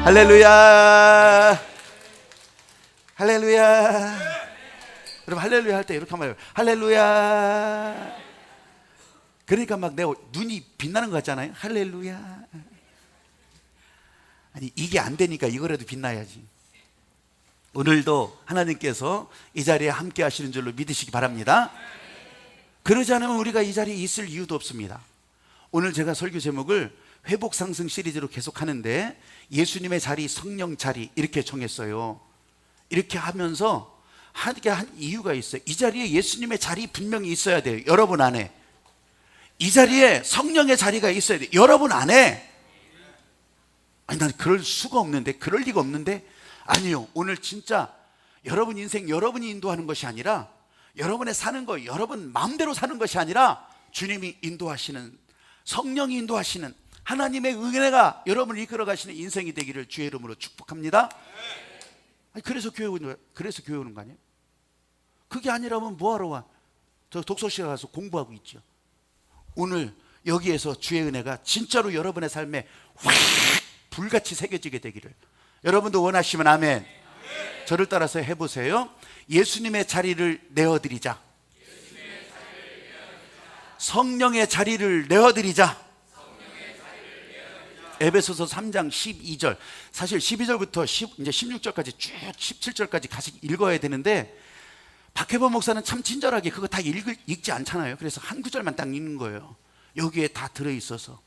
할렐루야. 할렐루야. 여러분 할렐루야 할 때 이렇게 한번 해요. 할렐루야. 그러니까 막 내 눈이 빛나는 것 같잖아요. 할렐루야. 아니 이게 안 되니까 이거라도 빛나야지. 오늘도 하나님께서 이 자리에 함께 하시는 줄로 믿으시기 바랍니다. 그러지 않으면 우리가 이 자리에 있을 이유도 없습니다. 오늘 제가 설교 제목을 회복상승 시리즈로 계속 하는데 예수님의 자리, 성령 자리 이렇게 정했어요. 이렇게 하면서 하게 한 이유가 있어요. 이 자리에 예수님의 자리 분명히 있어야 돼요. 여러분 안에. 이 자리에 성령의 자리가 있어야 돼요. 여러분 안에. 아니 난 그럴 수가 없는데, 그럴 리가 없는데. 아니요, 오늘 진짜 여러분 인생 여러분이 인도하는 것이 아니라, 여러분의 사는 거 여러분 마음대로 사는 것이 아니라 주님이 인도하시는, 성령이 인도하시는 하나님의 은혜가 여러분을 이끌어 가시는 인생이 되기를 주의 이름으로 축복합니다. 아니, 그래서 교회 오는 거 아니에요? 그게 아니라면 뭐하러 와? 저 독서실에 가서 공부하고 있죠. 오늘 여기에서 주의 은혜가 진짜로 여러분의 삶에 확 불같이 새겨지게 되기를 여러분도 원하시면 아멘. 저를 따라서 해보세요. 예수님의 자리를 내어드리자. 성령의 자리를 내어드리자. 에베소서 3장 12절. 사실 12절부터 이제 16절까지 쭉 17절까지 같이 읽어야 되는데 박혜범 목사는 참 친절하게 그거 다 읽지 않잖아요. 그래서 한 구절만 딱 읽는 거예요. 여기에 다 들어있어서.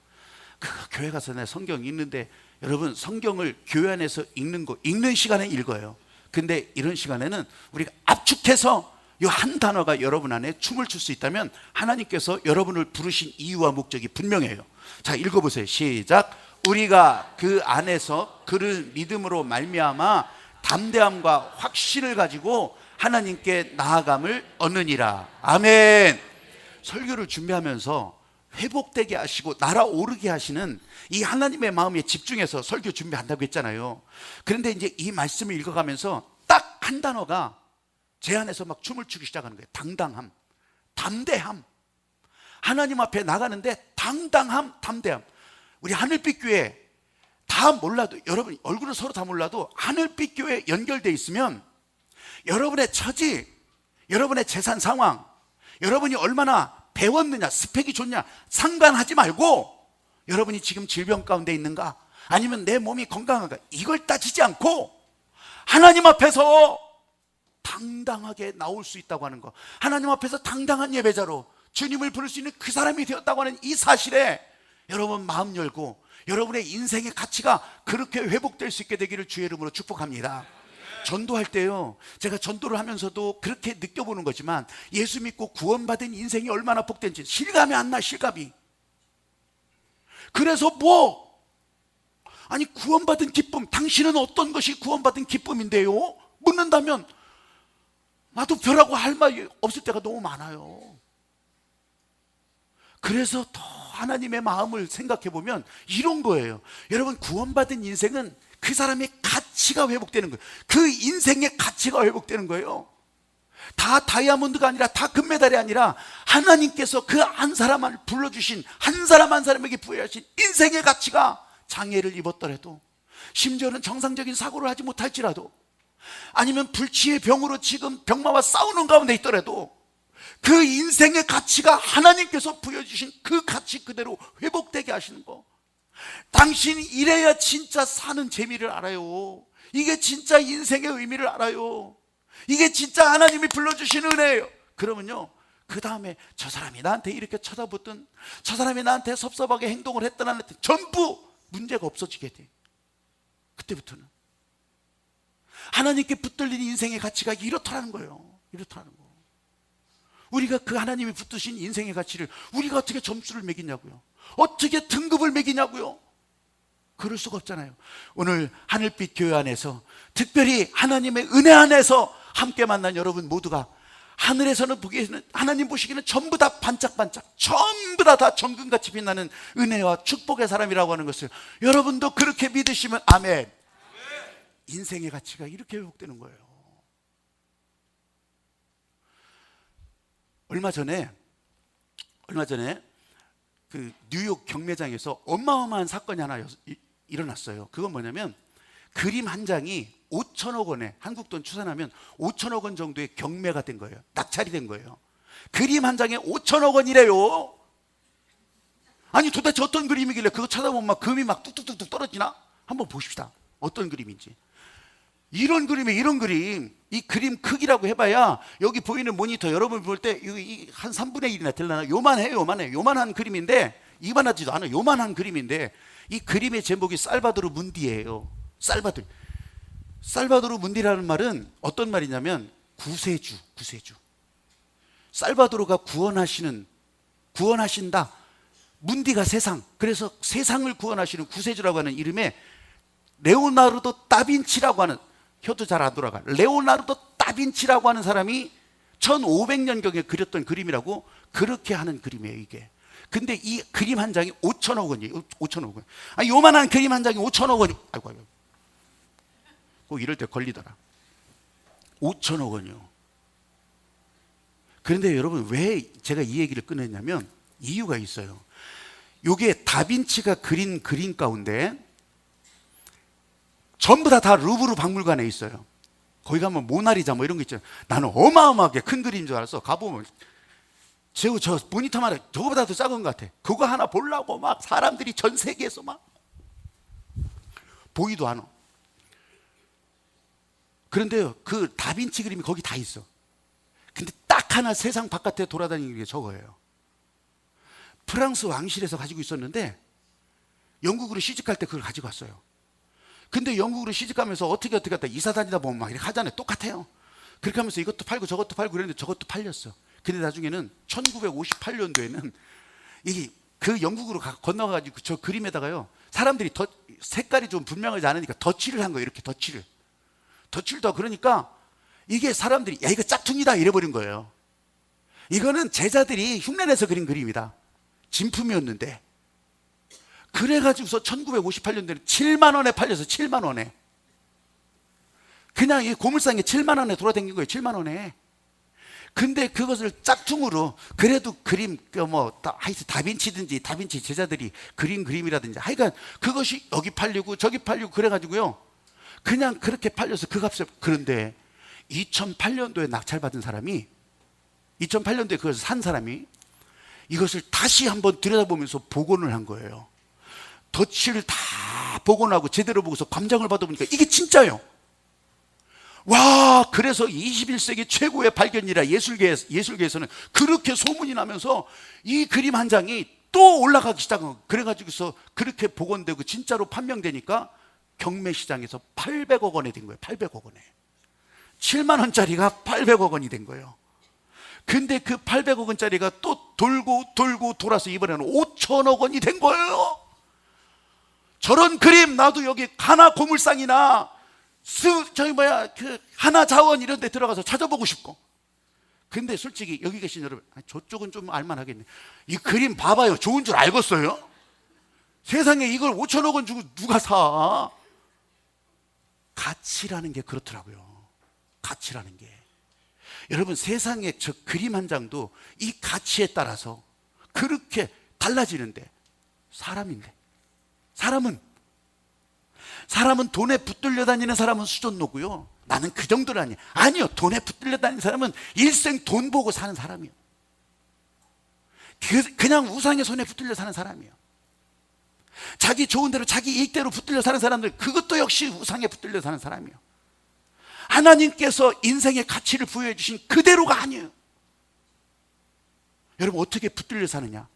교회 가서 내 성경 읽는데, 여러분 성경을 교회 안에서 읽는 시간에 읽어요. 근데 이런 시간에는 우리가 압축해서 이 한 단어가 여러분 안에 춤을 출 수 있다면 하나님께서 여러분을 부르신 이유와 목적이 분명해요. 자, 읽어보세요. 시작. 우리가 그 안에서 그를 믿음으로 말미암아 담대함과 확신을 가지고 하나님께 나아감을 얻느니라. 아멘. 설교를 준비하면서 회복되게 하시고 날아오르게 하시는 이 하나님의 마음에 집중해서 설교 준비한다고 했잖아요. 그런데 이제 이 말씀을 읽어가면서 딱 한 단어가 제 안에서 막 춤을 추기 시작하는 거예요. 당당함, 담대함. 하나님 앞에 나가는데 당당함, 담대함. 우리 하늘빛 교회 다 몰라도, 여러분 얼굴은 서로 다 몰라도 하늘빛 교회 연결되어 있으면 여러분의 처지, 여러분의 재산 상황, 여러분이 얼마나 배웠느냐, 스펙이 좋냐 상관하지 말고, 여러분이 지금 질병 가운데 있는가, 아니면 내 몸이 건강한가, 이걸 따지지 않고 하나님 앞에서 당당하게 나올 수 있다고 하는 거, 하나님 앞에서 당당한 예배자로 주님을 부를 수 있는 그 사람이 되었다고 하는 이 사실에 여러분 마음 열고 여러분의 인생의 가치가 그렇게 회복될 수 있게 되기를 주의 이름으로 축복합니다. 전도할 때요, 제가 전도를 하면서도 그렇게 느껴보는 거지만 예수 믿고 구원받은 인생이 얼마나 복된지 실감이 안 나. 실감이. 그래서 아니 구원받은 기쁨, 당신은 어떤 것이 구원받은 기쁨인데요? 묻는다면 나도 별하고 할 말이 없을 때가 너무 많아요. 그래서 더 하나님의 마음을 생각해 보면 이런 거예요. 여러분, 구원받은 인생은 그 사람의 가치가 회복되는 거예요. 그 인생의 가치가 회복되는 거예요. 다 다이아몬드가 아니라, 다 금메달이 아니라 하나님께서 그 한 사람을 불러주신 한 사람 한 사람에게 부여하신 인생의 가치가, 장애를 입었더라도, 심지어는 정상적인 사고를 하지 못할지라도, 아니면 불치의 병으로 지금 병마와 싸우는 가운데 있더라도 그 인생의 가치가 하나님께서 부여주신 그 가치 그대로 회복되게 하시는 거. 당신 이래야 진짜 사는 재미를 알아요. 이게 진짜 인생의 의미를 알아요. 이게 진짜 하나님이 불러주신 은혜예요. 그러면요, 그 다음에 저 사람이 나한테 이렇게 쳐다보든, 저 사람이 나한테 섭섭하게 행동을 했던 안 했던 전부 문제가 없어지게 돼. 그때부터는 하나님께 붙들린 인생의 가치가 이렇다라는 거예요. 이렇다는 거. 우리가 그 하나님이 붙드신 인생의 가치를 우리가 어떻게 점수를 매기냐고요? 어떻게 등급을 매기냐고요? 그럴 수가 없잖아요. 오늘 하늘빛 교회 안에서, 특별히 하나님의 은혜 안에서 함께 만난 여러분 모두가 하늘에서는 보기에는, 하나님 보시기에는 전부 다 반짝반짝, 전부 다 정금같이 빛나는 은혜와 축복의 사람이라고 하는 것을 여러분도 그렇게 믿으시면 아멘. 인생의 가치가 이렇게 회복되는 거예요. 얼마 전에 그 뉴욕 경매장에서 어마어마한 사건이 하나 일어났어요. 그건 뭐냐면 그림 한 장이 5천억 원에, 한국 돈 추산하면 5천억 원 정도의 경매가 된 거예요. 낙찰이 된 거예요. 그림 한 장에 5천억 원이래요. 아니 도대체 어떤 그림이길래 그거 찾아보면 막 금이 막 뚝뚝뚝뚝 떨어지나? 한번 보십시다. 어떤 그림인지. 이런 그림에 이런 그림, 이 그림 크기라고 해봐야 여기 보이는 모니터 여러분 볼 때 한 3분의 1이나 되려나? 요만해요. 요만한 그림인데, 이만하지도 않아요. 요만한 그림인데, 이 그림의 제목이 살바도르 문디예요. 살바도르 문디라는 말은 어떤 말이냐면 구세주. 살바도르가 구원하신다. 문디가 세상. 그래서 세상을 구원하시는 구세주라고 하는 이름에 레오나르도 다빈치라고 하는, 혀도 잘 안 돌아가, 레오나르도 다빈치라고 하는 사람이 1500년경에 그렸던 그림이라고, 그렇게 하는 그림이에요 이게. 근데 이 그림 한 장이 5천억 원이에요. 5천억 원. 아니, 요만한 그림 한 장이 5천억 원이. 아이고. 꼭 이럴 때 걸리더라. 5천억 원이요. 그런데 여러분, 왜 제가 이 얘기를 꺼냈냐면 이유가 있어요. 요게 다빈치가 그린 그림 가운데 전부 다 루브르 박물관에 있어요. 거기 가면 모나리자 뭐 이런 거 있잖아요. 나는 어마어마하게 큰 그림인 줄 알았어. 가보면 저 모니터만 저거보다 더 작은 것 같아. 그거 하나 보려고 막 사람들이 전 세계에서 막 보이도 않아. 그런데요, 그 다빈치 그림이 거기 다 있어. 근데 딱 하나 세상 바깥에 돌아다니는 게 저거예요. 프랑스 왕실에서 가지고 있었는데 영국으로 시집갈 때 그걸 가지고 왔어요. 근데 영국으로 시집가면서 어떻게 했다 이사 다니다 보면 막 이렇게 하잖아요. 똑같아요. 그렇게 하면서 이것도 팔고 저것도 팔고 그랬는데 저것도 팔렸어. 근데 나중에는 1958년도에는 이게 그 영국으로 건너가지고 저 그림에다가요, 사람들이 더 색깔이 좀 분명하지 않으니까 덧칠을 한 거예요. 이렇게 덧칠도 하고. 그러니까 이게 사람들이 야 이거 짝퉁이다 이래버린 거예요. 이거는 제자들이 흉내내서 그린 그림이다. 진품이었는데. 그래가지고서 1958년도에 7만 원에 팔려서 7만 원에. 그냥 이 고물상에 7만 원에 돌아다닌 거예요. 7만 원에. 근데 그것을 짝퉁으로, 그래도 그림 하여튼 다빈치든지 다빈치 제자들이 그린 그림이라든지 하여간 그것이 여기 팔리고 저기 팔리고 그래가지고요, 그냥 그렇게 팔려서 그 값을. 그런데 2008년도에 낙찰받은 사람이, 2008년도에 그것을 산 사람이 이것을 다시 한번 들여다보면서 복원을 한 거예요. 덧칠을 다 복원하고 제대로 보고서 감장을 받아보니까 이게 진짜예요. 와, 그래서 21세기 최고의 발견이라 예술계에서는 그렇게 소문이 나면서 이 그림 한 장이 또 올라가기 시작한 거예요. 그래가지고서 그렇게 복원되고 진짜로 판명되니까 경매 시장에서 800억 원에 된 거예요. 800억 원에. 7만 원짜리가 800억 원이 된 거예요. 근데 그 800억 원짜리가 또 돌고 돌아서 이번에는 5천억 원이 된 거예요. 저런 그림 나도 여기 하나 고물상이나 하나 자원 이런 데 들어가서 찾아보고 싶고. 근데 솔직히 여기 계신 여러분, 저쪽은 좀 알만하겠네. 이 그림 봐봐요. 좋은 줄 알겠어요? 세상에 이걸 5천억 원 주고 누가 사? 가치라는 게 그렇더라고요. 가치라는 게. 여러분, 세상에 저 그림 한 장도 이 가치에 따라서 그렇게 달라지는데, 사람은 돈에 붙들려 다니는 사람은 수전노고요. 나는 그 정도는 아니요. 돈에 붙들려 다니는 사람은 일생 돈 보고 사는 사람이요. 그냥 우상의 손에 붙들려 사는 사람이요. 자기 좋은 대로 자기 이익대로 붙들려 사는 사람들, 그것도 역시 우상에 붙들려 사는 사람이요. 하나님께서 인생의 가치를 부여해 주신 그대로가 아니에요. 여러분, 어떻게 붙들려 사느냐?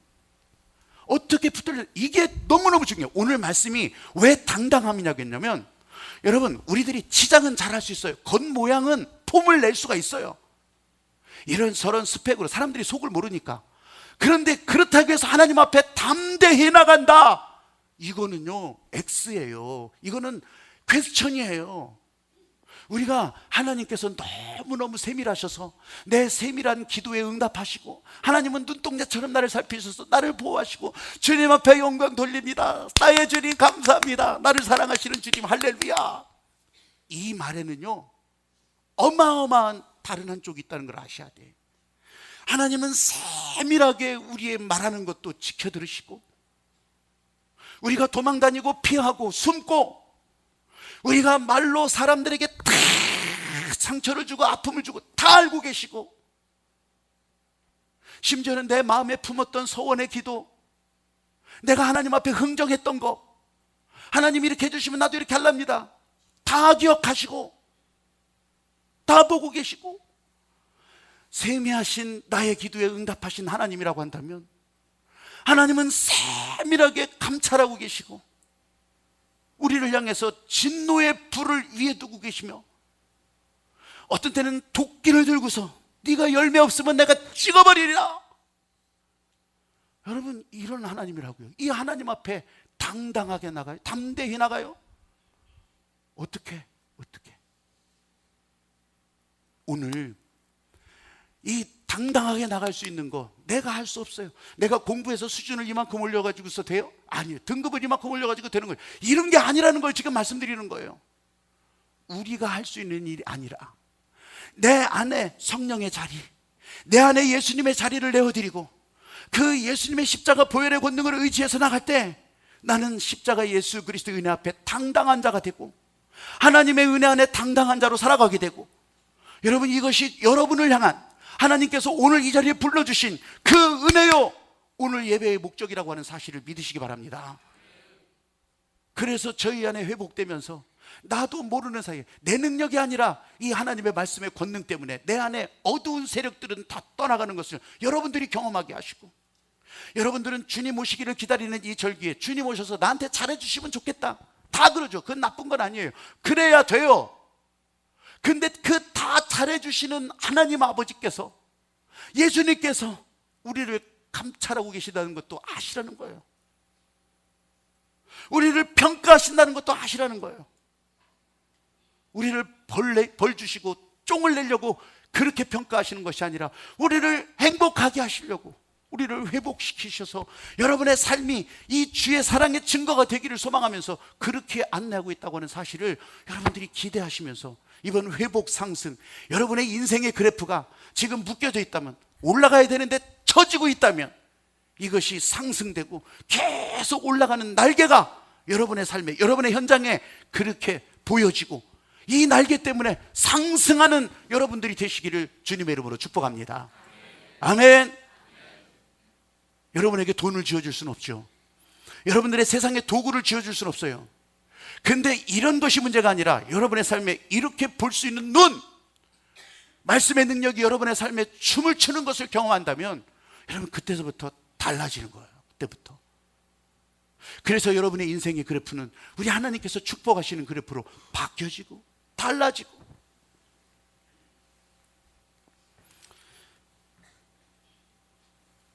어떻게 붙들려? 이게 너무너무 중요해요. 오늘 말씀이 왜 당당함이냐겠냐면, 여러분, 우리들이 치장은 잘할 수 있어요. 겉모양은 폼을 낼 수가 있어요. 이런 저런 스펙으로 사람들이 속을 모르니까. 그런데 그렇다고 해서 하나님 앞에 담대히 나간다, 이거는요 X예요. 이거는 퀘스천이에요. 우리가 하나님께서 너무너무 세밀하셔서 내 세밀한 기도에 응답하시고, 하나님은 눈동자처럼 나를 살피셔서 나를 보호하시고, 주님 앞에 영광 돌립니다. 나의 주님 감사합니다. 나를 사랑하시는 주님 할렐루야. 이 말에는요 어마어마한 다른 한쪽이 있다는 걸 아셔야 돼. 하나님은 세밀하게 우리의 말하는 것도 지켜들으시고, 우리가 도망다니고 피하고 숨고 우리가 말로 사람들에게 다 상처를 주고 아픔을 주고 다 알고 계시고, 심지어는 내 마음에 품었던 소원의 기도, 내가 하나님 앞에 흥정했던 거, 하나님 이렇게 해주시면 나도 이렇게 하랍니다, 다 기억하시고 다 보고 계시고 세미하신 나의 기도에 응답하신 하나님이라고 한다면, 하나님은 세밀하게 감찰하고 계시고 우리를 향해서 진노의 불을 위에 두고 계시며, 어떤 때는 도끼를 들고서 네가 열매 없으면 내가 찍어버리리라. 여러분, 이런 하나님이라고요. 이 하나님 앞에 당당하게 나가요. 담대히 나가요. 어떻게 오늘 이 당당하게 나갈 수 있는 거 내가 할 수 없어요. 내가 공부해서 수준을 이만큼 올려가지고서 돼요? 아니에요. 등급을 이만큼 올려가지고 되는 거예요. 이런 게 아니라는 걸 지금 말씀드리는 거예요. 우리가 할 수 있는 일이 아니라 내 안에 성령의 자리, 내 안에 예수님의 자리를 내어드리고 그 예수님의 십자가 보혈의 권능을 의지해서 나갈 때, 나는 십자가 예수 그리스도의 은혜 앞에 당당한 자가 되고 하나님의 은혜 안에 당당한 자로 살아가게 되고, 여러분, 이것이 여러분을 향한 하나님께서 오늘 이 자리에 불러주신 그 은혜요, 오늘 예배의 목적이라고 하는 사실을 믿으시기 바랍니다. 그래서 저희 안에 회복되면서 나도 모르는 사이에 내 능력이 아니라 이 하나님의 말씀의 권능 때문에 내 안에 어두운 세력들은 다 떠나가는 것을 여러분들이 경험하게 하시고, 여러분들은 주님 오시기를 기다리는 이 절기에 주님 오셔서 나한테 잘해주시면 좋겠다, 다 그러죠. 그건 나쁜 건 아니에요. 그래야 돼요. 근데 그 다 잘해주시는 하나님 아버지께서, 예수님께서 우리를 감찰하고 계시다는 것도 아시라는 거예요. 우리를 평가하신다는 것도 아시라는 거예요. 우리를 벌 주시고 쫑을 내려고 그렇게 평가하시는 것이 아니라 우리를 행복하게 하시려고, 우리를 회복시키셔서 여러분의 삶이 이 주의 사랑의 증거가 되기를 소망하면서 그렇게 안내하고 있다고 하는 사실을 여러분들이 기대하시면서, 이번 회복 상승, 여러분의 인생의 그래프가 지금 묶여져 있다면, 올라가야 되는데 처지고 있다면, 이것이 상승되고 계속 올라가는 날개가 여러분의 삶에, 여러분의 현장에 그렇게 보여지고, 이 날개 때문에 상승하는 여러분들이 되시기를 주님의 이름으로 축복합니다. 아멘. 여러분에게 돈을 쥐어줄 수는 없죠. 여러분들의 세상에 도구를 쥐어줄 수는 없어요. 근데 이런 것이 문제가 아니라 여러분의 삶에 이렇게 볼 수 있는 눈, 말씀의 능력이 여러분의 삶에 춤을 추는 것을 경험한다면, 여러분 그때서부터 달라지는 거예요. 그때부터. 그래서 여러분의 인생의 그래프는 우리 하나님께서 축복하시는 그래프로 바뀌어지고 달라지고,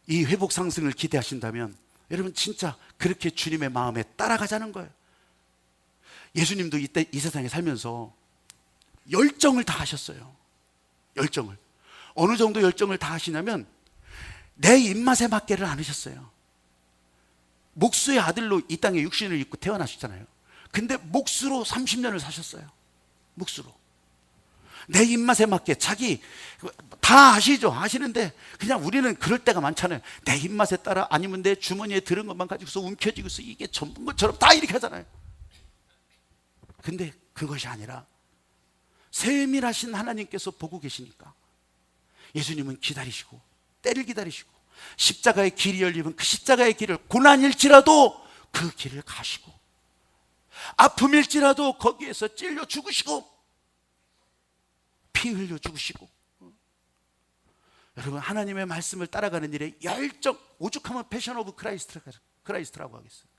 이 회복 상승을 기대하신다면 여러분 진짜 그렇게 주님의 마음에 따라가자는 거예요. 예수님도 이때 이 세상에 살면서 열정을 다 하셨어요. 열정을. 어느 정도 열정을 다 하시냐면 내 입맛에 맞게를 안 하셨어요. 목수의 아들로 이 땅에 육신을 입고 태어나셨잖아요. 근데 목수로 30년을 사셨어요. 목수로. 내 입맛에 맞게, 자기 다 아시죠? 아시는데 그냥 우리는 그럴 때가 많잖아요. 내 입맛에 따라, 아니면 내 주머니에 들은 것만 가지고서 움켜쥐고서 이게 전부인 것처럼 다 이렇게 하잖아요. 근데 그것이 아니라 세밀하신 하나님께서 보고 계시니까 예수님은 기다리시고, 때를 기다리시고, 십자가의 길이 열리면 그 십자가의 길을, 고난일지라도 그 길을 가시고, 아픔일지라도 거기에서 찔려 죽으시고 피 흘려 죽으시고, 여러분 하나님의 말씀을 따라가는 일에 열정, 오죽하면 패션 오브 크라이스트라고 하겠어요.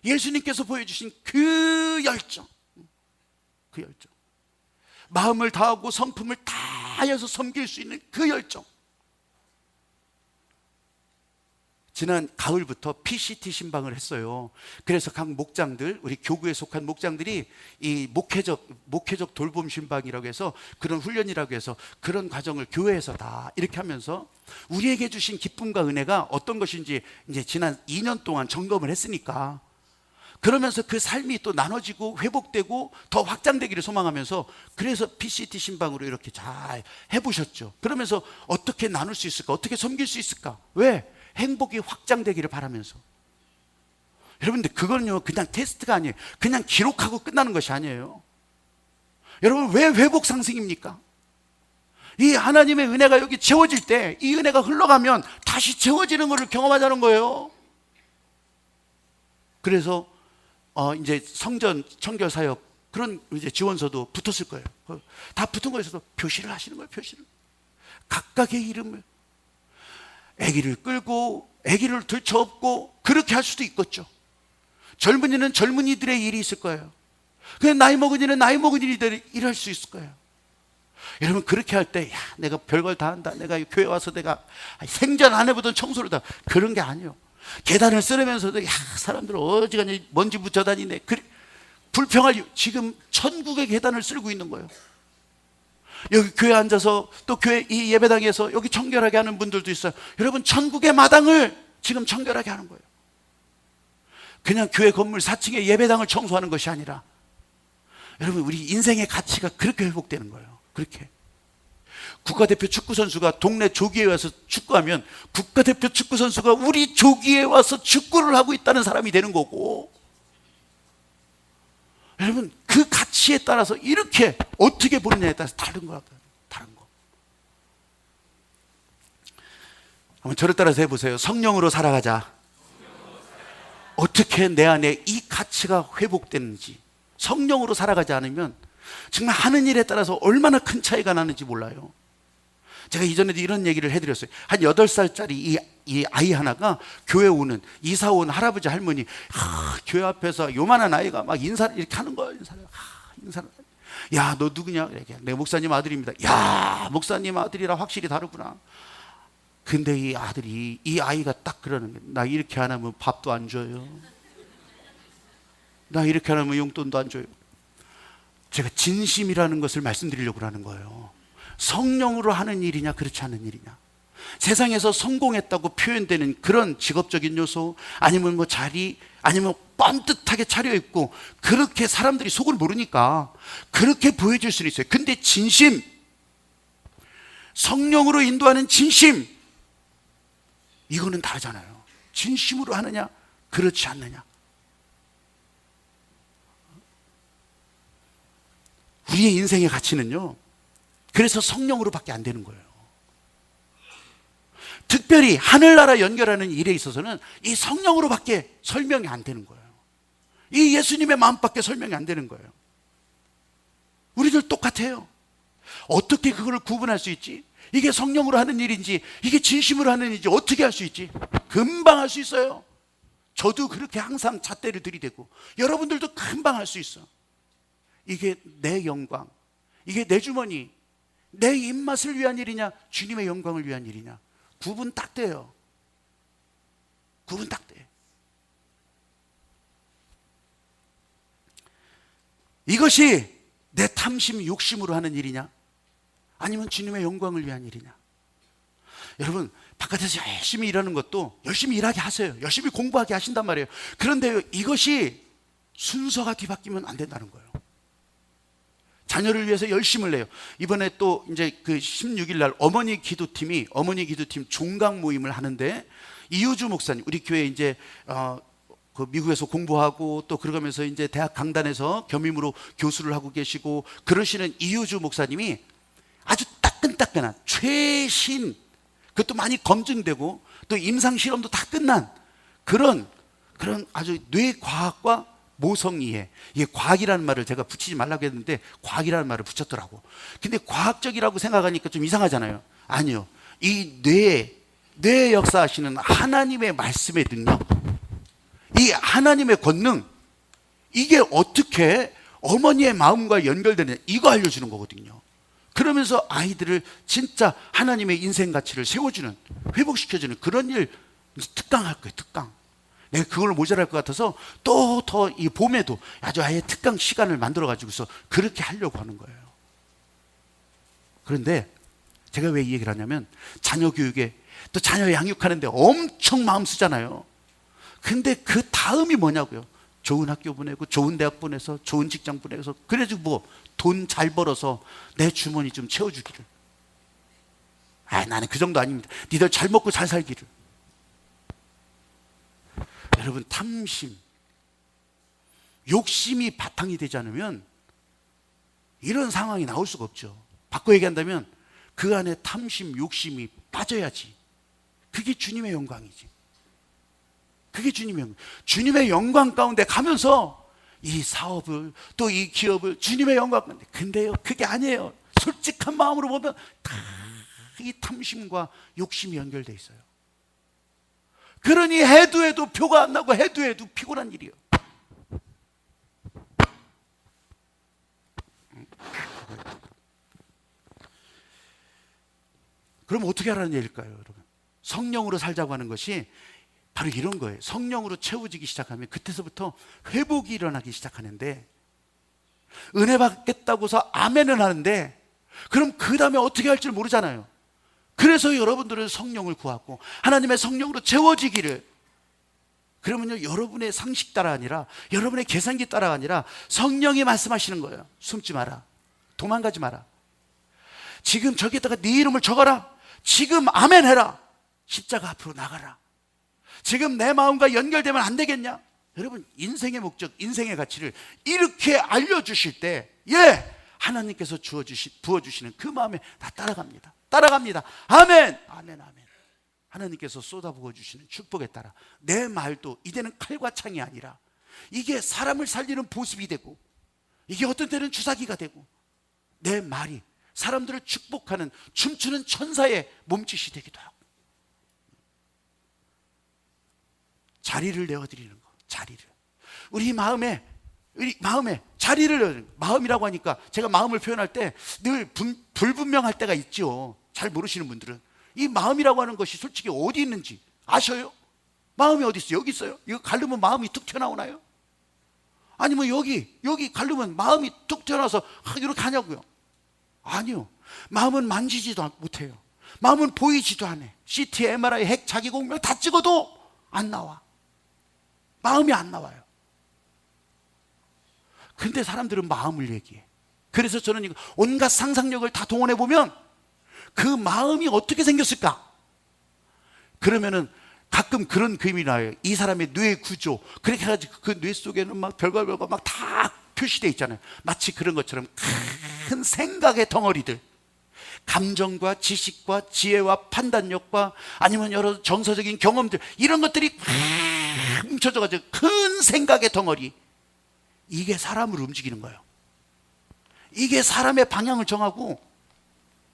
예수님께서 보여주신 그 열정, 그 열정, 마음을 다하고 성품을 다해서 섬길 수 있는 그 열정. 지난 가을부터 PCT 신방을 했어요. 그래서 각 목장들, 우리 교구에 속한 목장들이 이 목회적 돌봄 신방이라고 해서, 그런 훈련이라고 해서 그런 과정을 교회에서 다 이렇게 하면서 우리에게 주신 기쁨과 은혜가 어떤 것인지 이제 지난 2년 동안 점검을 했으니까, 그러면서 그 삶이 또 나눠지고 회복되고 더 확장되기를 소망하면서, 그래서 PCT 신방으로 이렇게 잘 해보셨죠. 그러면서 어떻게 나눌 수 있을까, 어떻게 섬길 수 있을까, 왜? 행복이 확장되기를 바라면서. 여러분들 그건요 그냥 테스트가 아니에요. 그냥 기록하고 끝나는 것이 아니에요. 여러분 왜 회복 상승입니까? 이 하나님의 은혜가 여기 채워질 때 이 은혜가 흘러가면 다시 채워지는 것을 경험하자는 거예요. 그래서 이제 성전 청결 사역 그런 이제 지원서도 붙었을 거예요. 다 붙은 거에서도 표시를 하시는 거예요. 표시를 각각의 이름을 아기를 끌고 아기를 들쳐업고 그렇게 할 수도 있겠죠. 젊은이는 젊은이들의 일이 있을 거예요. 그냥 나이 먹은 이는 나이 먹은 이들이 일할 수 있을 거예요. 여러분 그렇게 할 때 내가 별걸 다 한다, 내가 교회 와서 내가 생전 안 해보던 청소를 다, 그런 게 아니에요. 계단을 쓰면서도 사람들 어지간히 먼지 붙여 다니네, 그래 불평할. 지금 천국의 계단을 쓸고 있는 거예요. 여기 교회 앉아서 또 교회 이 예배당에서 여기 청결하게 하는 분들도 있어요. 여러분 천국의 마당을 지금 청결하게 하는 거예요. 그냥 교회 건물 4층에 예배당을 청소하는 것이 아니라 여러분 우리 인생의 가치가 그렇게 회복되는 거예요. 그렇게 국가대표 축구선수가 동네 조기에 와서 축구하면 국가대표 축구선수가 우리 조기에 와서 축구를 하고 있다는 사람이 되는 거고, 여러분 그 가치에 따라서 이렇게 어떻게 보느냐에 따라서 다른 거 같아요. 다른 거. 한번 저를 따라서 해보세요. 성령으로 살아가자. 어떻게 내 안에 이 가치가 회복되는지. 성령으로 살아가지 않으면 정말 하는 일에 따라서 얼마나 큰 차이가 나는지 몰라요. 제가 이전에도 이런 얘기를 해드렸어요. 한 8살짜리 이 아이 하나가 교회 오는, 이사 온 할아버지 할머니, 교회 앞에서 요만한 아이가 막 인사를 이렇게 하는 거예요. 인사를. 야, 너 누구냐? 이렇게. 내 목사님 아들입니다. 야, 목사님 아들이라 확실히 다르구나. 근데 이 아들이, 이 아이가 딱 그러는 거예요. 나 이렇게 안 하면 밥도 안 줘요. 나 이렇게 안 하면 용돈도 안 줘요. 제가 진심이라는 것을 말씀드리려고 하는 거예요. 성령으로 하는 일이냐 그렇지 않은 일이냐. 세상에서 성공했다고 표현되는 그런 직업적인 요소, 아니면 뭐 자리, 아니면 뻔듯하게 차려입고 그렇게 사람들이 속을 모르니까 그렇게 보여질 수는 있어요. 근데 진심, 성령으로 인도하는 진심, 이거는 다르잖아요. 진심으로 하느냐 그렇지 않느냐. 우리의 인생의 가치는요, 그래서 성령으로밖에 안 되는 거예요. 특별히 하늘나라 연결하는 일에 있어서는 이 성령으로밖에 설명이 안 되는 거예요. 이 예수님의 마음밖에 설명이 안 되는 거예요. 우리들 똑같아요. 어떻게 그걸 구분할 수 있지? 이게 성령으로 하는 일인지 이게 진심으로 하는 일인지 어떻게 할 수 있지? 금방 할 수 있어요. 저도 그렇게 항상 잣대를 들이대고 여러분들도 금방 할 수 있어. 이게 내 영광, 이게 내 주머니, 내 입맛을 위한 일이냐 주님의 영광을 위한 일이냐, 구분 딱 돼요. 구분 딱 돼. 이것이 내 탐심 욕심으로 하는 일이냐 아니면 주님의 영광을 위한 일이냐. 여러분 바깥에서 열심히 일하는 것도 열심히 일하게 하세요. 열심히 공부하게 하신단 말이에요. 그런데 이것이 순서가 뒤바뀌면 안 된다는 거예요. 자녀를 위해서 열심을 내요. 이번에 또 이제 그 16일 날 어머니 기도팀 종강 모임을 하는데, 이효주 목사님, 우리 교회 이제 그 미국에서 공부하고 또 그러면서 이제 대학 강단에서 겸임으로 교수를 하고 계시고 그러시는 이효주 목사님이 아주 따끈따끈한 최신, 그것도 많이 검증되고 또 임상 실험도 다 끝난 그런 아주 뇌과학과 모성이해. 이게 과학이라는 말을 제가 붙이지 말라고 했는데 과학이라는 말을 붙였더라고. 근데 과학적이라고 생각하니까 좀 이상하잖아요. 아니요. 이 뇌에 역사하시는 하나님의 말씀의 능력, 이 하나님의 권능, 이게 어떻게 어머니의 마음과 연결되느냐, 이거 알려주는 거거든요. 그러면서 아이들을 진짜 하나님의 인생 가치를 세워주는, 회복시켜주는 그런 일 특강할 거예요. 특강. 내가 그걸 모자랄 것 같아서 또 더 이 봄에도 아주 아예 특강 시간을 만들어 가지고서 그렇게 하려고 하는 거예요. 그런데 제가 왜 이 얘기를 하냐면, 자녀 교육에 또 자녀 양육하는데 엄청 마음 쓰잖아요. 근데 그 다음이 뭐냐고요. 좋은 학교 보내고 좋은 대학 보내서 좋은 직장 보내서 그래가지고 뭐 돈 잘 벌어서 내 주머니 좀 채워주기를. 나는 그 정도 아닙니다. 니들 잘 먹고 잘 살기를. 여러분 탐심, 욕심이 바탕이 되지 않으면 이런 상황이 나올 수가 없죠. 바꿔 얘기한다면 그 안에 탐심, 욕심이 빠져야지. 그게 주님의 영광이지. 그게 주님의 영광. 주님의 영광 가운데 가면서 이 사업을 또 이 기업을 주님의 영광 가운데. 근데요, 그게 아니에요. 솔직한 마음으로 보면 다 이 탐심과 욕심이 연결돼 있어요. 그러니 해도 해도 표가 안 나고 해도 해도 피곤한 일이에요. 그럼 어떻게 하라는 얘기일까요, 여러분? 성령으로 살자고 하는 것이 바로 이런 거예요. 성령으로 채워지기 시작하면 그때서부터 회복이 일어나기 시작하는데, 은혜 받겠다고서 아멘은 하는데 그럼 그 다음에 어떻게 할 줄 모르잖아요. 그래서 여러분들은 성령을 구하고 하나님의 성령으로 채워지기를. 그러면요, 여러분의 상식 따라 아니라 여러분의 계산기 따라 아니라 성령이 말씀하시는 거예요. 숨지 마라, 도망가지 마라, 지금 저기에다가 네 이름을 적어라, 지금 아멘 해라, 십자가 앞으로 나가라, 지금 내 마음과 연결되면 안 되겠냐. 여러분, 인생의 목적, 인생의 가치를 이렇게 알려주실 때, 하나님께서 부어주시는 그 마음에 다 따라갑니다. 따라갑니다. 아멘, 아멘, 아멘. 하나님께서 쏟아부어 주시는 축복에 따라 내 말도 이제는 칼과 창이 아니라 이게 사람을 살리는 보습이 되고, 이게 어떤 때는 주사기가 되고, 내 말이 사람들을 축복하는 춤추는 천사의 몸짓이 되기도 하고. 자리를 내어드리는 거, 자리를. 우리 마음에 자리를 내어드리는 거. 마음이라고 하니까 제가 마음을 표현할 때 늘 불분명할 때가 있죠. 잘 모르시는 분들은 이 마음이라고 하는 것이 솔직히 어디 있는지 아셔요? 마음이 어디 있어요? 여기 있어요? 이거 가르면 마음이 툭 튀어나오나요? 아니면 여기 가르면 마음이 툭 튀어나와서 이렇게 하냐고요? 아니요. 마음은 만지지도 못해요. 마음은 보이지도 않아요. CT, MRI, 핵, 자기공명 다 찍어도 안 나와. 마음이 안 나와요. 근데 사람들은 마음을 얘기해. 그래서 저는 이거 온갖 상상력을 다 동원해 보면 그 마음이 어떻게 생겼을까? 그러면은 가끔 그런 그림이 나와요. 이 사람의 뇌 구조, 그렇게 해가지고 그 뇌 속에는 막 별걸 막 다 표시되어 있잖아요. 마치 그런 것처럼 큰 생각의 덩어리들, 감정과 지식과 지혜와 판단력과 아니면 여러 정서적인 경험들, 이런 것들이 뭉쳐져가지고 큰 생각의 덩어리, 이게 사람을 움직이는 거예요. 이게 사람의 방향을 정하고,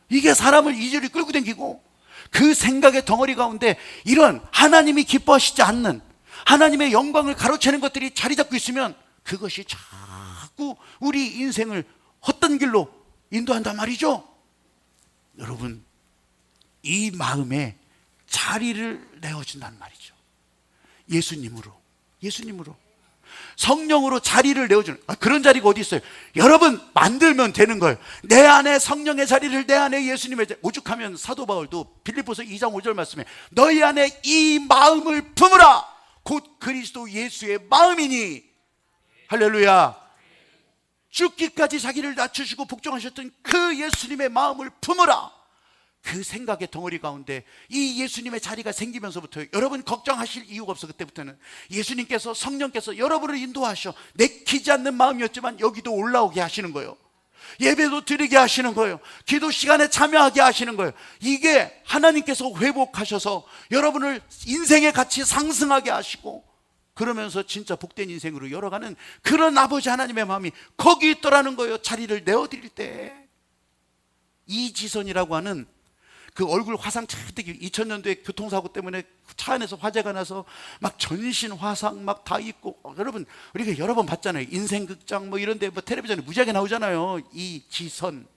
이게 사람을 이리저리 끌고 다니고, 그 생각의 덩어리 가운데 이런 하나님이 기뻐하시지 않는 하나님의 영광을 가로채는 것들이 자리 잡고 있으면 그것이 자꾸 우리 인생을 헛된 길로 인도한단 말이죠. 여러분, 이 마음에 자리를 내어준단 말이죠. 예수님으로 성령으로 자리를 내어주는, 그런 자리가 어디 있어요? 여러분, 만들면 되는 거예요. 내 안에 성령의 자리를, 내 안에 예수님의 자리. 오죽하면 사도 바울도 빌립보서 2장 5절 말씀에 너희 안에 이 마음을 품으라, 곧 그리스도 예수의 마음이니. 할렐루야. 죽기까지 자기를 낮추시고 복종하셨던 그 예수님의 마음을 품으라. 그 생각의 덩어리 가운데 이 예수님의 자리가 생기면서부터 여러분 걱정하실 이유가 없어. 그때부터는 예수님께서, 성령께서 여러분을 인도하셔. 내키지 않는 마음이었지만 여기도 올라오게 하시는 거예요. 예배도 드리게 하시는 거예요. 기도 시간에 참여하게 하시는 거예요. 이게 하나님께서 회복하셔서 여러분을 인생의 가치 상승하게 하시고, 그러면서 진짜 복된 인생으로 열어가는 그런 아버지 하나님의 마음이 거기 있더라는 거예요. 자리를 내어드릴 때. 이지선이라고 하는 그 얼굴 화상 잔뜩, 2000년도에 교통사고 때문에 차 안에서 화재가 나서 막 전신 화상 막 다 있고, 여러분 우리가 여러 번 봤잖아요. 인생극장 뭐 이런 데 뭐 텔레비전에 무지하게 나오잖아요. 이지선.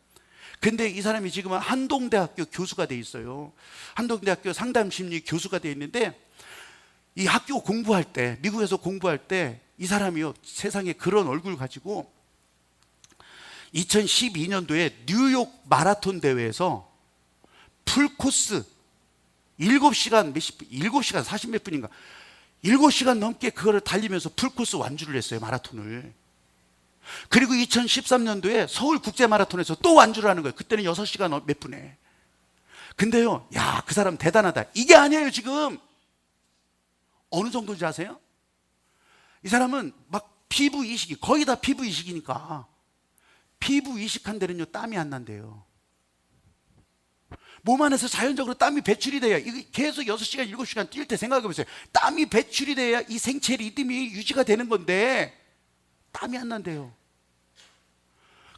근데 이 사람이 지금은 한동대학교 교수가 돼 있어요. 한동대학교 상담심리 교수가 돼 있는데, 이 학교 공부할 때, 미국에서 공부할 때 이 사람이요, 세상에 그런 얼굴 가지고 2012년도에 뉴욕 마라톤 대회에서 풀코스 7시간 7시간 40 몇 분인가, 7시간 넘게 그거를 달리면서 풀코스 완주를 했어요, 마라톤을. 그리고 2013년도에 서울 국제 마라톤에서 또 완주를 하는 거예요. 그때는 6시간 몇 분에. 근데요, 야, 그 사람 대단하다. 이게 아니에요. 지금 어느 정도인지 아세요? 이 사람은 막 피부 이식이 거의 다 피부 이식이니까 피부 이식한 데는요 땀이 안 난대요. 몸 안에서 자연적으로 땀이 배출이 돼야, 이게 계속 6시간 7시간 뛸 때 생각해 보세요. 땀이 배출이 돼야 이 생체 리듬이 유지가 되는 건데 땀이 안 난대요.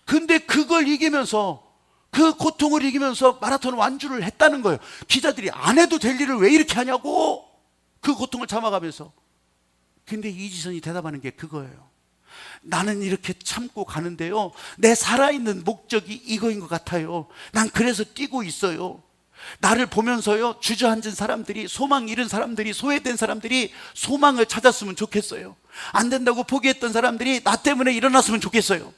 근데 그걸 이기면서, 그 고통을 이기면서 마라톤 완주를 했다는 거예요. 기자들이 안 해도 될 일을 왜 이렇게 하냐고, 그 고통을 참아가면서. 근데 이지선이 대답하는 게 그거예요. 나는 이렇게 참고 가는데요, 내 살아있는 목적이 이거인 것 같아요. 난 그래서 뛰고 있어요. 나를 보면서요 주저앉은 사람들이, 소망 잃은 사람들이, 소외된 사람들이 소망을 찾았으면 좋겠어요. 안 된다고 포기했던 사람들이 나 때문에 일어났으면 좋겠어요.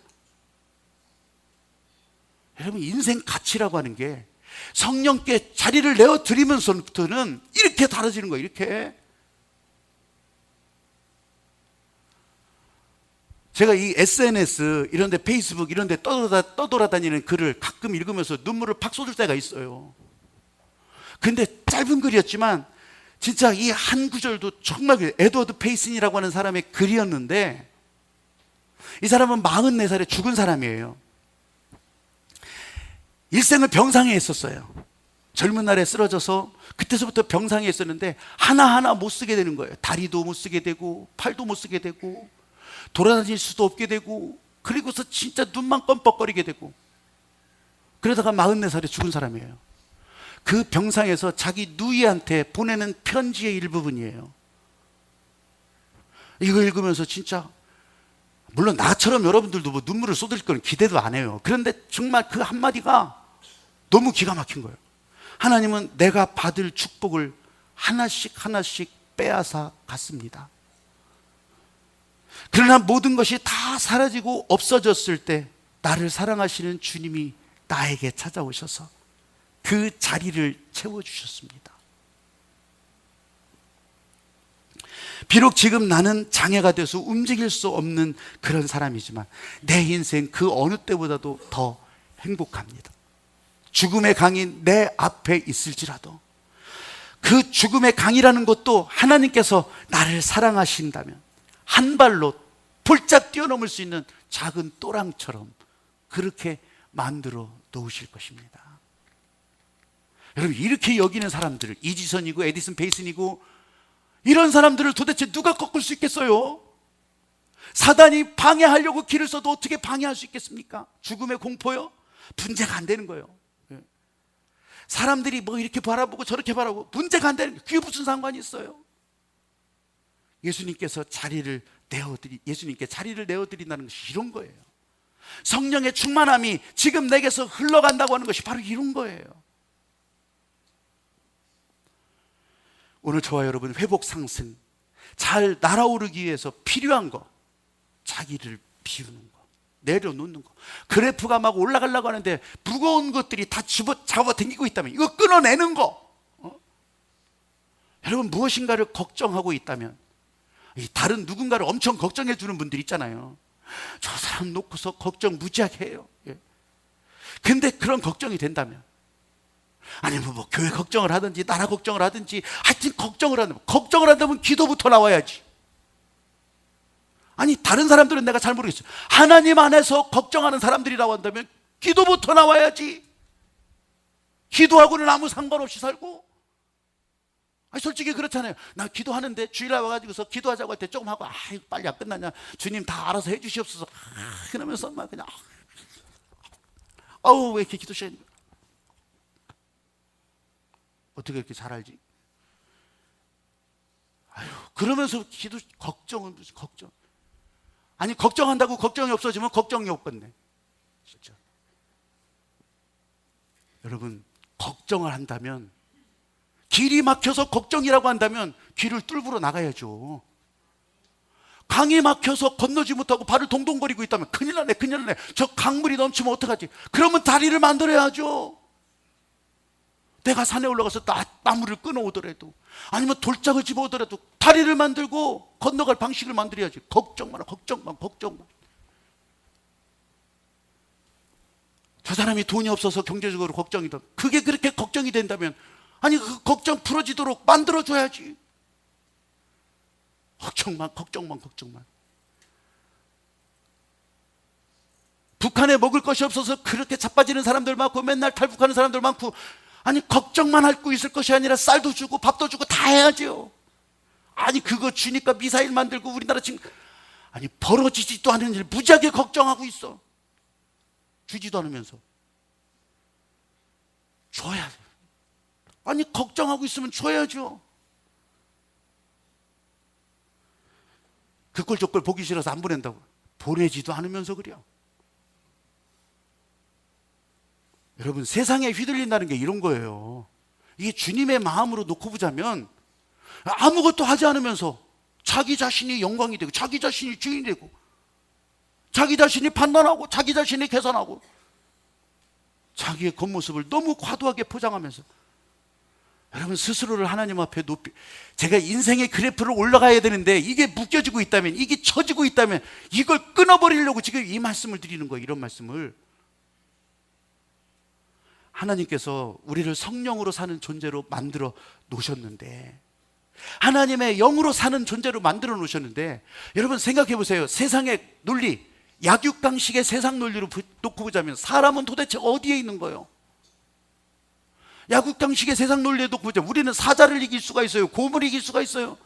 여러분, 인생 가치라고 하는 게 성령께 자리를 내어드리면서부터는 이렇게 달라지는 거예요. 이렇게. 제가 이 SNS 이런 데, 페이스북 이런 데 떠돌아다니는 글을 가끔 읽으면서 눈물을 팍 쏟을 때가 있어요. 근데 짧은 글이었지만 진짜 이 한 구절도 정말, 에드워드 페이슨이라고 하는 사람의 글이었는데, 이 사람은 44살에 죽은 사람이에요. 일생을 병상에 있었어요. 젊은 날에 쓰러져서 그때서부터 병상에 있었는데 하나하나 못 쓰게 되는 거예요. 다리도 못 쓰게 되고 팔도 못 쓰게 되고 돌아다닐 수도 없게 되고, 그리고서 진짜 눈만 껌뻑거리게 되고, 그러다가 44살에 죽은 사람이에요. 그 병상에서 자기 누이한테 보내는 편지의 일부분이에요. 이거 읽으면서 진짜, 물론 나처럼 여러분들도 뭐 눈물을 쏟을 건 기대도 안 해요. 그런데 정말 그 한마디가 너무 기가 막힌 거예요. 하나님은 내가 받을 축복을 하나씩 하나씩 빼앗아 갔습니다. 그러나 모든 것이 다 사라지고 없어졌을 때 나를 사랑하시는 주님이 나에게 찾아오셔서 그 자리를 채워주셨습니다. 비록 지금 나는 장애가 돼서 움직일 수 없는 그런 사람이지만 내 인생 그 어느 때보다도 더 행복합니다. 죽음의 강이 내 앞에 있을지라도 그 죽음의 강이라는 것도 하나님께서 나를 사랑하신다면 한 발로 폴짝 뛰어넘을 수 있는 작은 또랑처럼 그렇게 만들어 놓으실 것입니다. 여러분, 이렇게 여기는 사람들을, 이지선이고 에디슨 페이슨이고 이런 사람들을 도대체 누가 꺾을 수 있겠어요? 사단이 방해하려고 길을 써도 어떻게 방해할 수 있겠습니까? 죽음의 공포요? 분재가 안 되는 거예요. 사람들이 뭐 이렇게 바라보고 저렇게 바라보고 분재가 안 되는 거예요. 그게 무슨 상관이 있어요? 예수님께 자리를 내어드린다는 것이 이런 거예요. 성령의 충만함이 지금 내게서 흘러간다고 하는 것이 바로 이런 거예요. 오늘 저와 여러분, 회복 상승 잘 날아오르기 위해서 필요한 거, 자기를 비우는 거, 내려놓는 거. 그래프가 막 올라가려고 하는데 무거운 것들이 다 잡아당기고 있다면 이거 끊어내는 거. 여러분, 무엇인가를 걱정하고 있다면, 다른 누군가를 엄청 걱정해 주는 분들 있잖아요. 저 사람 놓고서 걱정 무지하게 해요. 근데 그런 걱정이 된다면, 아니면 뭐 교회 걱정을 하든지 나라 걱정을 하든지 하여튼 걱정을 한다면 기도부터 나와야지. 아니, 다른 사람들은 내가 잘 모르겠어요. 하나님 안에서 걱정하는 사람들이라고 한다면 기도부터 나와야지. 기도하고는 아무 상관없이 살고. 아니, 솔직히 그렇잖아요. 나 기도하는데 주일날 와가지고서 기도하자고 할 때 조금 하고, 빨리 안 끝나냐, 주님 다 알아서 해주시옵소서, 그러면서 막 그냥 왜 이렇게 기도 시작했냐. 어떻게 이렇게 잘 알지? 그러면서 걱정은 무슨 걱정. 아니, 걱정한다고 걱정이 없어지면 걱정이 없겠네. 진짜. 여러분, 걱정을 한다면, 길이 막혀서 걱정이라고 한다면 길을 뚫으러 나가야죠. 강이 막혀서 건너지 못하고 발을 동동거리고 있다면 큰일 나네. 저 강물이 넘치면 어떡하지? 그러면 다리를 만들어야죠. 내가 산에 올라가서 나무를 끊어오더라도, 아니면 돌짝을 집어오더라도 다리를 만들고 건너갈 방식을 만들어야지. 걱정만. 저 사람이 돈이 없어서 경제적으로 걱정이다. 그게 그렇게 걱정이 된다면, 아니, 그 걱정 풀어지도록 만들어줘야지. 걱정만. 북한에 먹을 것이 없어서 그렇게 자빠지는 사람들 많고 맨날 탈북하는 사람들 많고, 아니 걱정만 하고 있을 것이 아니라 쌀도 주고 밥도 주고 다 해야죠. 아니 그거 주니까 미사일 만들고 우리나라 지금 아니 벌어지지도 않은 일 무지하게 걱정하고 있어. 주지도 않으면서. 줘야 돼. 아니 걱정하고 있으면 줘야죠. 그 꼴 저 꼴 보기 싫어서 안 보낸다고. 보내지도 않으면서 그래요. 여러분 세상에 휘둘린다는 게 이런 거예요. 이게 주님의 마음으로 놓고 보자면 아무것도 하지 않으면서 자기 자신이 영광이 되고 자기 자신이 주인이 되고 자기 자신이 판단하고 자기 자신이 계산하고 자기의 겉모습을 너무 과도하게 포장하면서, 여러분 스스로를 하나님 앞에 높이, 제가 인생의 그래프를 올라가야 되는데 이게 묶여지고 있다면, 이게 처지고 있다면 이걸 끊어버리려고 지금 이 말씀을 드리는 거예요. 이런 말씀을. 하나님께서 우리를 성령으로 사는 존재로 만들어 놓으셨는데, 하나님의 영으로 사는 존재로 만들어 놓으셨는데, 여러분 생각해 보세요. 세상의 논리, 약육강식의 세상 논리로 놓고 보자면 사람은 도대체 어디에 있는 거예요? 약육강식의 세상 논리에 놓고 보자면 우리는 사자를 이길 수가 있어요. 곰을 이길 수가 있어요.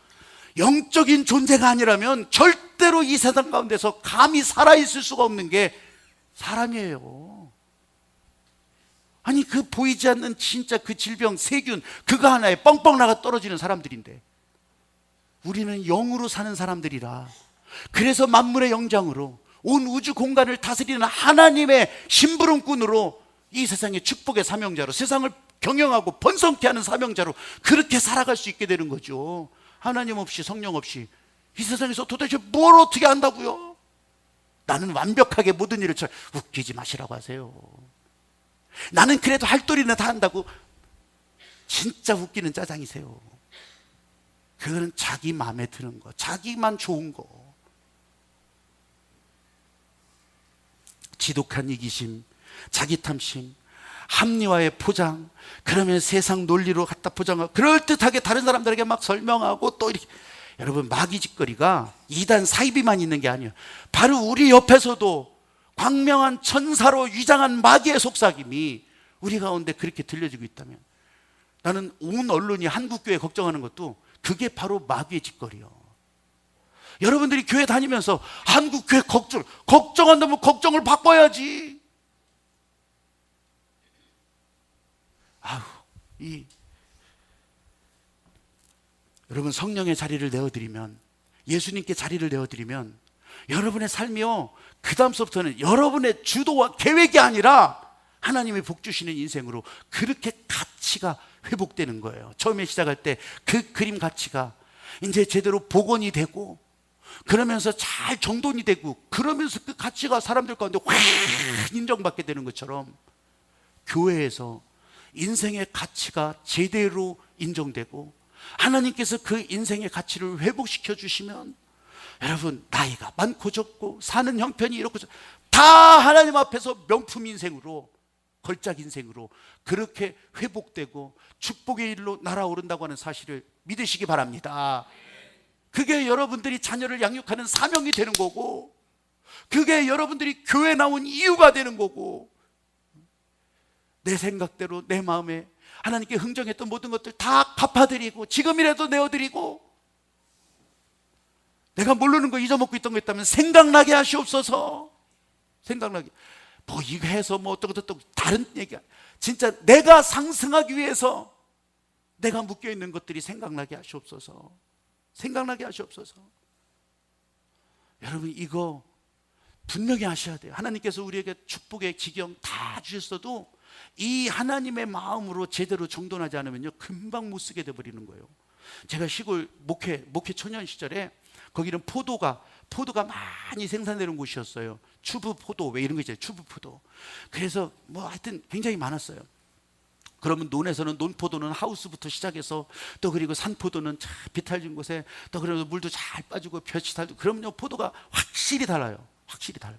영적인 존재가 아니라면 절대로 이 세상 가운데서 감히 살아있을 수가 없는 게 사람이에요. 아니 그 보이지 않는 진짜 그 질병, 세균 그거 하나에 뻥뻥 나가 떨어지는 사람들인데, 우리는 영으로 사는 사람들이라, 그래서 만물의 영장으로 온 우주 공간을 다스리는 하나님의 심부름꾼으로 이 세상의 축복의 사명자로, 세상을 경영하고 번성케 하는 사명자로 그렇게 살아갈 수 있게 되는 거죠. 하나님 없이 성령 없이 이 세상에서 도대체 뭘 어떻게 한다고요? 나는 완벽하게 모든 일을 잘, 웃기지 마시라고 하세요. 나는 그래도 할 도리는 다 한다고, 진짜 웃기는 짜장이세요. 그거는 자기 마음에 드는 거, 자기만 좋은 거. 지독한 이기심, 자기 탐심, 합리화의 포장, 그러면 세상 논리로 갖다 포장하고 그럴듯하게 다른 사람들에게 막 설명하고 또 이렇게. 여러분 마귀 짓거리가 이단 사이비만 있는 게 아니에요. 바로 우리 옆에서도 광명한 천사로 위장한 마귀의 속삭임이 우리 가운데 그렇게 들려지고 있다면, 나는 온 언론이 한국교회 걱정하는 것도 그게 바로 마귀의 짓거리요. 여러분들이 교회 다니면서 한국교회 걱정한다면 걱정을 바꿔야지. 여러분 성령의 자리를 내어드리면, 예수님께 자리를 내어드리면 여러분의 삶이요, 그 다음서부터는 여러분의 주도와 계획이 아니라 하나님이 복 주시는 인생으로 그렇게 가치가 회복되는 거예요. 처음에 시작할 때 그 그림 가치가 이제 제대로 복원이 되고, 그러면서 잘 정돈이 되고, 그러면서 그 가치가 사람들 가운데 확 인정받게 되는 것처럼, 교회에서 인생의 가치가 제대로 인정되고 하나님께서 그 인생의 가치를 회복시켜 주시면, 여러분 나이가 많고 적고 사는 형편이 이렇고 다 하나님 앞에서 명품 인생으로, 걸작 인생으로 그렇게 회복되고 축복의 일로 날아오른다고 하는 사실을 믿으시기 바랍니다. 그게 여러분들이 자녀를 양육하는 사명이 되는 거고, 그게 여러분들이 교회 나온 이유가 되는 거고, 내 생각대로 내 마음에 하나님께 흥정했던 모든 것들 다 갚아드리고 지금이라도 내어드리고, 내가 모르는 거 잊어먹고 있던 거 있다면 생각나게 하시옵소서. 생각나게. 뭐 이거 해서 뭐 어떻고 다른 얘기야. 진짜 내가 상승하기 위해서 내가 묶여있는 것들이 생각나게 하시옵소서. 생각나게 하시옵소서. 여러분 이거 분명히 하셔야 돼요. 하나님께서 우리에게 축복의 지경 다 주셨어도 이 하나님의 마음으로 제대로 정돈하지 않으면요 금방 못 쓰게 돼버리는 거예요. 제가 시골 목회 초년 시절에 거기는 포도가 많이 생산되는 곳이었어요. 추부 포도 왜 이런 거 있잖아요. 추부 포도. 그래서 뭐 하여튼 굉장히 많았어요. 그러면 논에서는 논포도는 하우스부터 시작해서 또 그리고 산포도는 참 비탈진 곳에 또 그러면 물도 잘 빠지고 볕이 달고, 그러면요 포도가 확실히 달라요. 확실히 달라.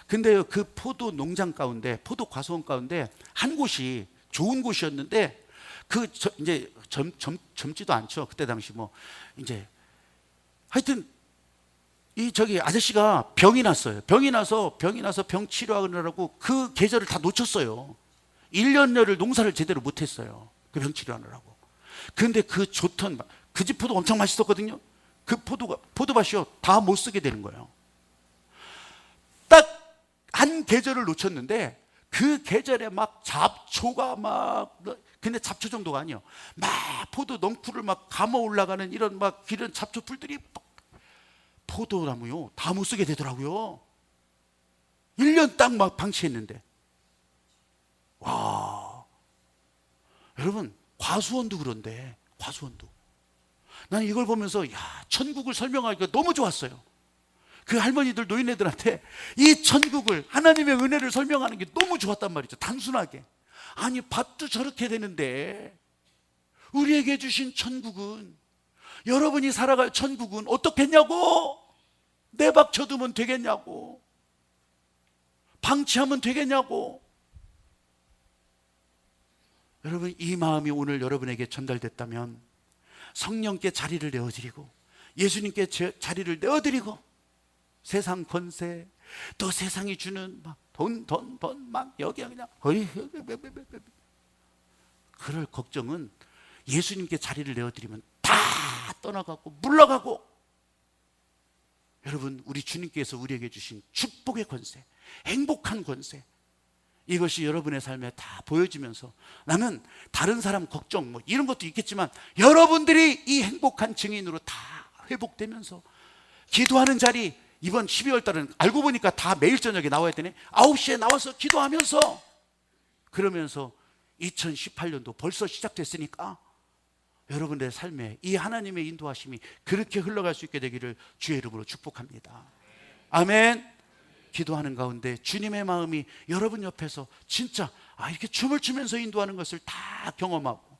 근데요 그 포도 농장 가운데, 포도 과수원 가운데 한 곳이 좋은 곳이었는데 이제 젊지도 않죠. 그때 당시 뭐 이제 하여튼 이 저기 아저씨가 병이 났어요. 병이 나서 병 치료하느라고 그 계절을 다 놓쳤어요. 1년여를 농사를 제대로 못했어요. 그 병 치료하느라고. 근데 그 좋던 그 집 포도 엄청 맛있었거든요. 그 포도밭이요 다 못 쓰게 되는 거예요. 딱 한 계절을 놓쳤는데 그 계절에 막 잡초가 막, 근데 잡초 정도가 아니에요. 막 포도 넝쿨을 막 감아 올라가는 이런 막 이런 잡초풀들이 포도나무요 다 못 쓰게 되더라고요. 1년 딱 막 방치했는데. 와, 여러분 과수원도 그런데, 과수원도 나는 이걸 보면서 야, 천국을 설명하기가 너무 좋았어요. 그 할머니들 노인네들한테 이 천국을, 하나님의 은혜를 설명하는 게 너무 좋았단 말이죠. 단순하게. 아니 밭도 저렇게 되는데 우리에게 주신 천국은, 여러분이 살아갈 천국은 어떻겠냐고. 내박 쳐두면 되겠냐고. 방치하면 되겠냐고. 여러분 이 마음이 오늘 여러분에게 전달됐다면 성령께 자리를 내어드리고 예수님께 자리를 내어드리고 세상 권세, 또 세상이 주는 막 돈 막 여기 그냥 그럴 걱정은 예수님께 자리를 내어드리면 다 떠나가고 물러가고, 여러분 우리 주님께서 우리에게 주신 축복의 권세, 행복한 권세, 이것이 여러분의 삶에 다 보여지면서 나는 다른 사람 걱정 뭐 이런 것도 있겠지만 여러분들이 이 행복한 증인으로 다 회복되면서 기도하는 자리, 이번 12월 달은 알고 보니까 다 매일 저녁에 나와야 되네. 9시에 나와서 기도하면서, 그러면서 2018년도 벌써 시작됐으니까 여러분들의 삶에 이 하나님의 인도하심이 그렇게 흘러갈 수 있게 되기를 주의 이름으로 축복합니다. 아멘. 기도하는 가운데 주님의 마음이 여러분 옆에서 진짜 이렇게 춤을 추면서 인도하는 것을 다 경험하고,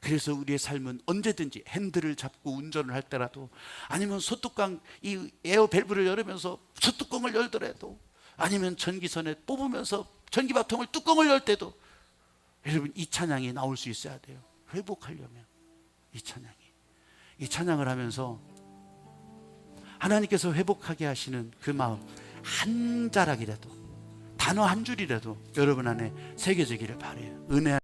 그래서 우리의 삶은 언제든지 핸들을 잡고 운전을 할 때라도, 아니면 소뚜껑 이 에어 밸브를 열으면서 소뚜껑을 열더라도, 아니면 전기선에 뽑으면서 전기바통을 뚜껑을 열 때도 여러분 이 찬양이 나올 수 있어야 돼요. 회복하려면 이 찬양을 하면서 하나님께서 회복하게 하시는 그 마음 한 자락이라도, 단어 한 줄이라도 여러분 안에 새겨지기를 바라요. 은혜